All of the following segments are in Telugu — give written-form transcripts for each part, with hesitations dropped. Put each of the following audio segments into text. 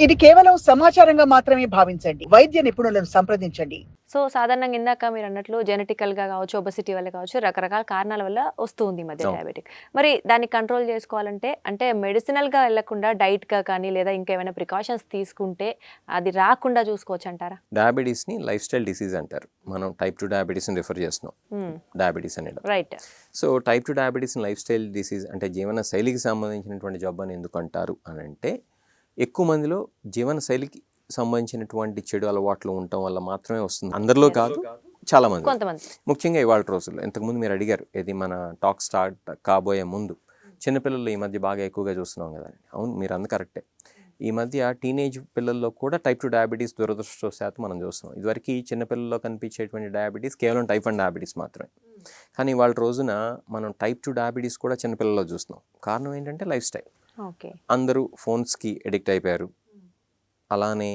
ఇది కేవలం సమాచారంగా మాత్రమే భావించండి. వైద్య నిపుణులను సంప్రదించండి. సో, సాధారణంగా ఇందాక మీరన్నట్లు జెనెటికల్‌గా కావచ్చు, ఒబెసిటీ వల్ల కావచ్చు, రకరకాల కారణాల వల్ల వస్తూ ఉంది ఈ మధ్య అవును. డయాబెటిక్. మరి దాన్ని కంట్రోల్ చేసుకోవాలంటే అంటే మెడిసినల్‌గా ఎళ్ళకుండా డైట్‌గా కానీ లేదా ఇంకేమైనా ప్రికాషన్స్ తీసుకుంటే అది రాకుండా చూసుకోవచ్చంటారా? డయాబెటీస్‌ని లైఫ్ స్టైల్ డిసీజ్ అంటారు. మనం టైప్ 2 డయాబెటీస్‌ని రిఫర్ చేస్తున్నాం. డయాబెటీస్ అనేడం. రైట్. సో, టైప్ 2 డయాబెటీస్‌ని లైఫ్ స్టైల్ డిసీజ్ అంటే జీవన శైలికి సంబంధించినటువంటి జబ్బు అని ఎందుకు అంటారు అనంటే, ఎక్కువ మందిలో జీవన శైలికి సంబంధించినటువంటి చెడు అలవాట్లు ఉండటం వల్ల మాత్రమే వస్తుంది. అందరిలో కాదు, చాలా మంది. కొంతమంది. ముఖ్యంగా ఇవాళ రోజుల్లో ఇంతకుముందు మీరు అడిగారు, ఇది మన టాక్ స్టార్ట్ కాబోయే ముందు చిన్నపిల్లలు ఈ మధ్య బాగా ఎక్కువగా చూస్తున్నాం కదండి. అవును, మీరు అందు కరెక్టే. ఈ మధ్య టీనేజ్ పిల్లల్లో కూడా టైప్ 2 డయాబెటీస్ దురదృష్టవశాత్తు మనం చూస్తున్నాం. ఇదివరకు చిన్నపిల్లల్లో కనిపించేటువంటి డయాబెటీస్ కేవలం టైప్ 1 డయాబెటీస్ మాత్రమే. కానీ ఇవాళ రోజున మనం టైప్ 2 డయాబెటీస్ కూడా చిన్నపిల్లల్లో చూస్తున్నాం. కారణం ఏంటంటే లైఫ్ స్టైల్. ఓకే. అందరూ ఫోన్స్కి అడిక్ట్ అయిపోయారు. అలానే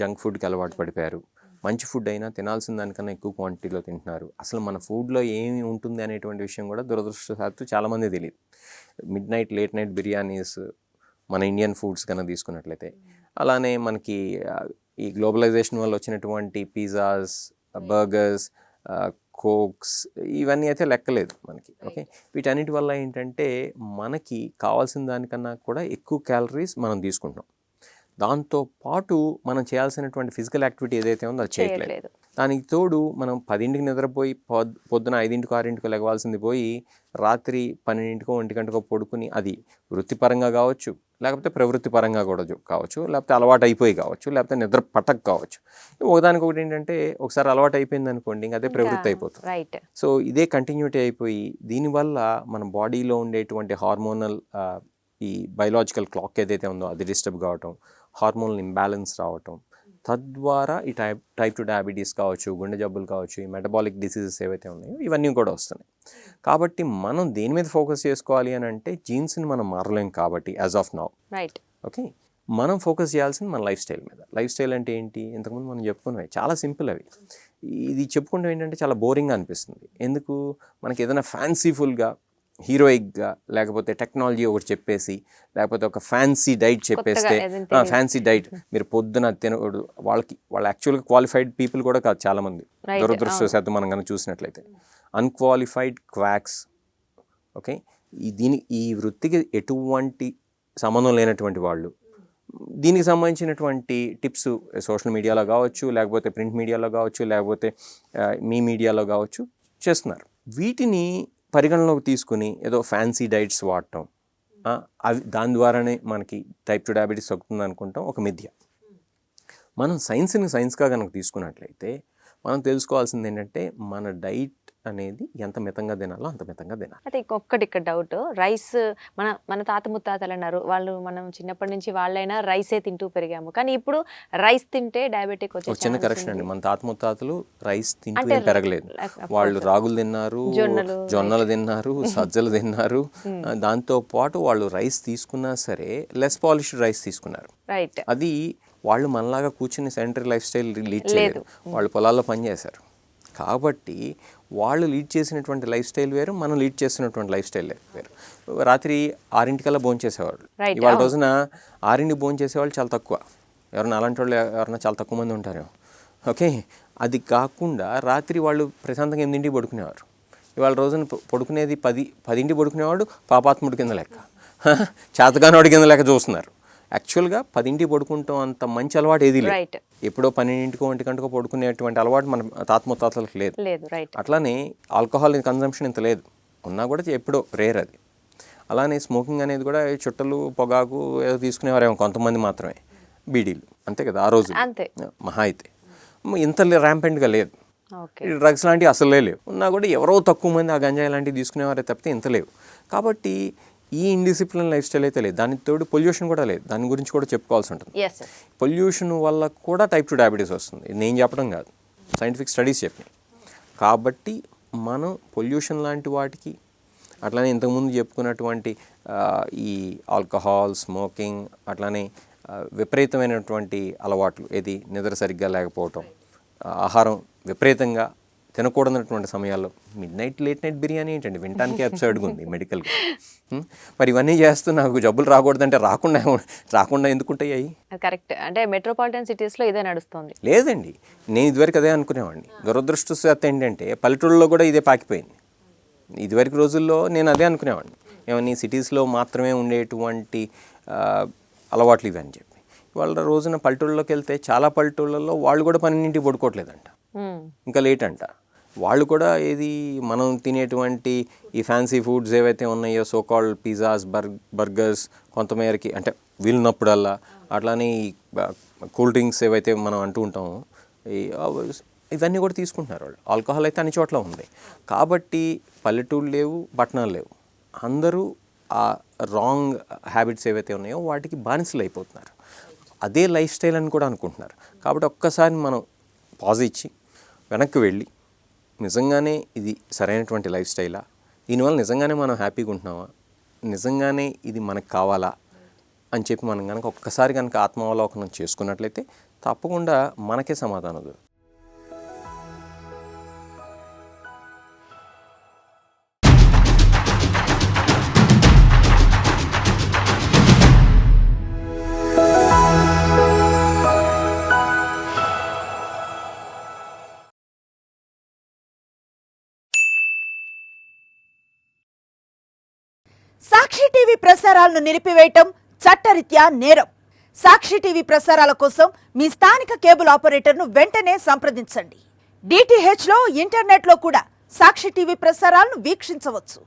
జంక్ ఫుడ్కి అలవాటు పడిపోయారు. మంచి ఫుడ్ అయినా తినాల్సిన దానికన్నా ఎక్కువ క్వాంటిటీలో తింటున్నారు. అసలు మన ఫుడ్లో ఏమి ఉంటుంది అనేటువంటి విషయం కూడా దురదృష్టవశాత్తు చాలామంది తెలియదు. Mid night late night biryanis మన ఇండియన్ ఫుడ్స్ కన్నా తీసుకున్నట్లయితే, అలానే మనకి ఈ గ్లోబలైజేషన్ వల్ల వచ్చినటువంటి పిజ్జాస్, బర్గర్స్, కోక్స్ ఇవన్నీ అయితే లెక్కలేదు మనకి. ఓకే, వీటన్నిటి వల్ల ఏంటంటే మనకి కావాల్సిన దానికన్నా కూడా ఎక్కువ క్యాలరీస్ మనం తీసుకుంటాం. దాంతో పాటు మనం చేయాల్సినటువంటి ఫిజికల్ యాక్టివిటీ ఏదైతే ఉందో అది చేయట్లేదు. దానికి తోడు మనం 10ంటికి నిద్రపోయి పొద్దున 5ంటికో 6ంటికో లెగవాల్సింది పోయి రాత్రి 12ంటికో 1 పడుకుని, అది వృత్తిపరంగా కావచ్చు, లేకపోతే ప్రవృత్తి పరంగా కూడా కావచ్చు, లేకపోతే అలవాటు అయిపోయి కావచ్చు, లేకపోతే నిద్ర పట్టక కావచ్చు. ఒకదానికొకటి ఏంటంటే ఒకసారి అలవాటు అయిపోయింది అనుకోండి, ఇంకా అదే ప్రవృత్తి అయిపోతుంది. రైట్. సో ఇదే కంటిన్యూటీ అయిపోయి దీనివల్ల మన బాడీలో ఉండేటువంటి హార్మోనల్ ఈ బయలాజికల్ క్లాక్ ఏదైతే ఉందో అది డిస్టర్బ్ కావటం, హార్మోనల్ ఇంబ్యాలెన్స్ రావటం, తద్వారా ఈ టైప్ 2 డయాబెటీస్ కావచ్చు, గుండె జబ్బులు కావచ్చు, ఈ మెటబాలిక్ డిసీజెస్ ఏవైతే ఉన్నాయో ఇవన్నీ కూడా వస్తున్నాయి. కాబట్టి మనం దేని మీద ఫోకస్ చేసుకోవాలి అని అంటే, జీన్స్ని మనం మారలేం కాబట్టి as of now. Right. Okay, మనం ఫోకస్ చేయాల్సింది మన లైఫ్ స్టైల్ మీద. లైఫ్ స్టైల్ అంటే ఏంటి? ఇంతకుముందు మనం చెప్పుకున్నవి చాలా సింపుల్ అవి. ఇది చెప్పుకుంటే ఏంటంటే చాలా బోరింగ్గా అనిపిస్తుంది. ఎందుకు? మనకి ఏదైనా ఫ్యాన్సీఫుల్గా, హీరోయిక్గా, లేకపోతే టెక్నాలజీ ఒకటి చెప్పేసి, లేకపోతే ఒక ఫ్యాన్సీ డైట్ చెప్పేస్తే, ఫ్యాన్సీ డైట్ మీరు పొద్దున తినకూడదు. వాళ్ళు యాక్చువల్గా క్వాలిఫైడ్ పీపుల్ కూడా కాదు చాలామంది, దురదృష్టవశాత్తు మనం కనుక చూసినట్లయితే. Unqualified quacks. ఓకే, ఈ వృత్తికి ఎటువంటి సంబంధం లేనటువంటి వాళ్ళు దీనికి సంబంధించినటువంటి టిప్స్ సోషల్ మీడియాలో కావచ్చు, లేకపోతే ప్రింట్ మీడియాలో కావచ్చు, లేకపోతే మీ మీడియాలో కావచ్చు చేస్తున్నారు. వీటిని పరిగణలోకి తీసుకుని ఏదో ఫ్యాన్సీ డైట్స్ వాడటం, అవి దాని ద్వారానే మనకి టైప్ 2 డయాబెటీస్ తగ్గుతుంది అనుకుంటాం, ఒక మిథ్య. మనం సైన్స్గా కనుక తీసుకున్నట్లయితే మనం తెలుసుకోవాల్సింది ఏంటంటే, మన డైట్ అనేది ఎంత మితంగా తినాలో అంత మితంగా తినాలి. అయితే ఇంకొకటి ఇక్కడ డౌట్, రైస్ మన తాత ముత్తాతలు అన్నారు, వాళ్ళు మనం చిన్నప్పటి నుంచి వాళ్ళైనా రైసే తింటూ పెరిగాము, కానీ ఇప్పుడు రైస్ తింటే డయాబెటిక్ వచ్చే చిన్న కరెక్షన్ అండి, మన తాత ముత్తాతలు రైస్ తింటూ పెరగలేదు. వాళ్ళు రాగులు తిన్నారు, జొన్నలు తిన్నారు, సజ్జలు తిన్నారు. దాంతో పాటు వాళ్ళు రైస్ తీసుకున్నా సరే లెస్ పాలిష్డ్ రైస్ తీసుకున్నారు. రైట్. అది వాళ్ళు మనలాగా కూర్చుని సెంటరీ లైఫ్ స్టైల్ లీడ్ చేయలేదు. వాళ్ళు పొలాల్లో పనిచేశారు. కాబట్టి వాళ్ళు లీడ్ చేసినటువంటి లైఫ్ స్టైల్ వేరు, మనం లీడ్ చేసినటువంటి లైఫ్ స్టైల్ వేరు. రాత్రి 6ంటికల్లా భోంచేసేవాళ్ళు. ఇవాళ రోజున 6ంటికి భోంచేసేవాళ్ళు చాలా తక్కువ. ఎవరన్నా అలాంటి వాళ్ళు ఎవరన్నా చాలా తక్కువ మంది ఉంటారు. ఓకే, అది కాకుండా రాత్రి వాళ్ళు ప్రశాంతంగా 8ంటికి పడుకునేవారు. ఇవాళ రోజున పడుకునేది 10ంటికి పడుకునేవాడు పాపాత్ముడి కింద లెక్క, చేతగానోడి కింద లెక్క చూస్తున్నారు. యాక్చువల్గా 10ంటికి పడుకుంటాం అంత మంచి అలవాటు ఏది లేదు. ఎప్పుడో 12ంటికో 1 పడుకునేటువంటి అలవాటు మన తాత ముత్తాతలకు లేదు. అట్లానే ఆల్కహాల్ కన్జంప్షన్ ఇంత లేదు, ఉన్నా కూడా ఎప్పుడో రేర్ అది. అలానే స్మోకింగ్ అనేది కూడా చుట్టలు పొగాకు ఏదో తీసుకునేవారేమో కొంతమంది మాత్రమే, బీడీలు అంతే కదా ఆ రోజు మహా అయితే. ఇంత ర్యాంపెంట్గా లేదు. డ్రగ్స్ లాంటివి అసలే లేవు. ఉన్నా కూడా ఎవరో తక్కువ మంది ఆ గంజాయి లాంటివి తీసుకునేవారే తప్పితే ఇంత లేవు. కాబట్టి ఈ ఇండిసిప్లిన్ లైఫ్ స్టైల్ అయితే లేదు. దానికి తోడు పొల్యూషన్ కూడా లేదు, దాని గురించి కూడా చెప్పుకోవాల్సి ఉంటుంది. పొల్యూషన్ వల్ల కూడా టైప్ 2 డయాబెటీస్ వస్తుంది. నేను చెప్పడం కాదు, సైంటిఫిక్ స్టడీస్ చెప్పినాయి. కాబట్టి మనం పొల్యూషన్ లాంటి వాటికి, అట్లానే ఇంతకుముందు చెప్పుకున్నటువంటి ఈ ఆల్కహాల్, స్మోకింగ్, అట్లానే విపరీతమైనటువంటి అలవాట్లు, ఏది నిద్ర సరిగ్గా లేకపోవటం, ఆహారం విపరీతంగా తినకూడనటువంటి సమయాల్లో లేట్ నైట్ బిర్యానీ ఏంటండి, వినటానికి అబ్సర్డ్గా ఉంది మెడికల్గా. మరి ఇవన్నీ చేస్తూ నాకు జబ్బులు రాకూడదంటే రాకుండా ఎందుకుంటాయి అవి? కరెక్ట్. అంటే మెట్రోపాలిటన్ సిటీస్లో ఇదే నడుస్తుంది. లేదండి, నేను ఇదివరకు అదే అనుకునేవాడిని. దురదృష్టవశాత్తు ఏంటంటే పల్లెటూళ్ళలో కూడా ఇదే పాకిపోయింది. ఇదివరకు రోజుల్లో నేను అదే అనుకునేవాడిని, ఏమని సిటీస్లో మాత్రమే ఉండేటువంటి అలవాట్లు ఇవి అని చెప్పి. వాళ్ళ రోజున పల్లెటూళ్ళలోకి వెళ్తే చాలా పల్లెటూళ్ళలో వాళ్ళు కూడా 12ంటికి పడుకోవట్లేదంట, ఇంకా లేట్ అంట. వాళ్ళు కూడా ఏది మనం తినేటువంటి ఈ ఫ్యాన్సీ ఫుడ్స్ ఏవైతే ఉన్నాయో, సోకాల్డ్ పిజ్జాస్, బర్గర్స్, కొంతమేరకి అంటే వీలున్నప్పుడల్లా, అట్లానే కూల్ డ్రింక్స్ ఏవైతే మనం అంటూ ఉంటామో ఇవన్నీ కూడా తీసుకుంటున్నారు వాళ్ళు. ఆల్కహాల్ అయితే అన్ని చోట్ల ఉంది. కాబట్టి పల్లెటూళ్ళు లేవు, పట్టణాలు లేవు, అందరూ ఆ రాంగ్ హ్యాబిట్స్ ఏవైతే ఉన్నాయో వాటికి బానిసలు అయిపోతున్నారు. అదే లైఫ్ స్టైల్ అని కూడా అనుకుంటున్నారు. కాబట్టి ఒక్కసారి మనం పాజ్ ఇచ్చి వెనక్కి వెళ్ళి నిజంగానే ఇది సరైనటువంటి లైఫ్ స్టైలా, దీనివల్ల నిజంగానే మనం హ్యాపీగా ఉంటున్నామా, నిజంగానే ఇది మనకు కావాలా అని చెప్పి మనం కనుక ఒక్కసారి కనుక ఆత్మావలోకనం చేసుకున్నట్లయితే తప్పకుండా మనకే సమాధానం దొరుకుతుంది. సాక్షి టీవీ ప్రసారాలను నిలిపివేయటం చట్టరీత్యా నేరం. సాక్షి టీవీ ప్రసారాల కోసం మీ స్థానిక కేబుల్ ఆపరేటర్ను వెంటనే సంప్రదించండి. DTH లో, ఇంటర్నెట్లో కూడా సాక్షి టీవీ ప్రసారాలను వీక్షించవచ్చు.